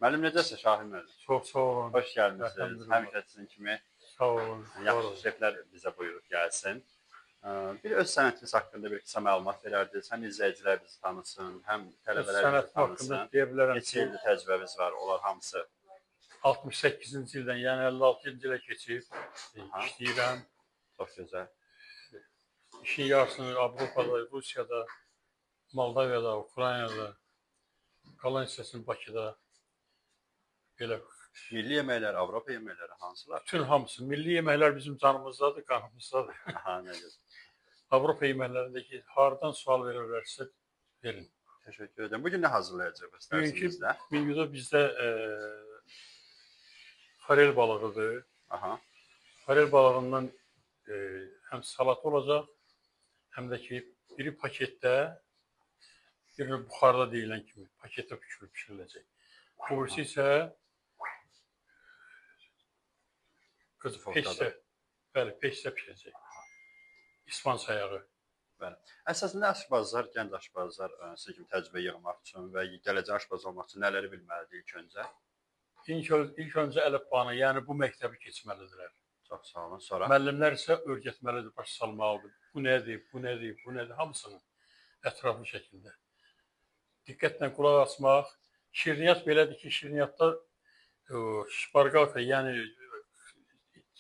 Müəllim necəsən Şahin müəllim? Çox sağ olun. Xoş gəlmisiniz. Elhamdülillah. Həmişə sizin kimi Sağ olun. Var yaxşı olun. şeflər bizə buyurub gəlsin. Bir öz sənətiniz haqqında bir qısa məlumat verərdiniz. Həm izləyicilər bizi tanısın, həm tələbələr bizi Sənətim haqqında tanısın. deyə bilərəm Neçə ki, ildir təcrübəmiz var, onlar hamısı. 68-ci ildən, yəni 56-cı ilə keçib Aha. işləyirəm. Çox gözəl. İşin yarısını Avropada, Rusiyada, Moldovada, Ukraynada, qalan hissəsini Bakıda belə Milli yeməklər, Avropa yeməkləri hansılar? bütün hamısı. Milli yeməklər bizim canımızdadır, qanımızdadır. Aha, nə gözəl. Avropa yeməklərindəki hardan sual verirlərsə verin. Təşəkkür edirəm. Bugün nə hazırlayacaq istərsiniz bizdə? Bugünkü bizdə farel balığıdır. Aha. Farel balığından həm salat olacaq, həm də ki, biri paketdə, birini buxarda deyilən kimi paketdə pişiriləcək. Bu birisi isə peşdə, bəli, peşdə pişirəcək. İspan sayağı. Bəli. Əsasında aşbazlar, gənc aşbazlar sizin kimi təcrübə yığmaq üçün və gələcək aşbaz olmaq üçün nələri bilməlidir ilk öncə? İlk öncə əlifbanı, yəni bu məktəbi keçməlidirlər. Çox sağ olun. Sonra? Müəllimlər isə öyrətməlidir, baş salmalıdır. Bu nədir, bu nədir, bu nədir, hamısını ətraflı şəkildə. Diqqətlə qulaq asmaq. Şirniyyat belədir ki, şirniyyatda şparqalka, yəni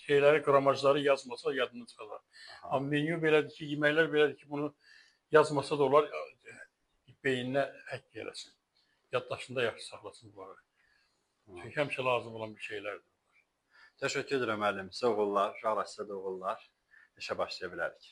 şeyləri, qramajları yazmasa yadını çıxacaq. Amma menyu belədir ki, yeməklər belədir ki, bunu yazmasa da olar, beyninə həkk eləsin. Yaddaşında yaxşı saxlasın bunları. Çünki həmişə lazım olan bir şeylərdir. Təşəkkür edirəm müəllim. Sizə uğurlar, uşaqlar sizə də uğurlar. İşə başlaya bilərik.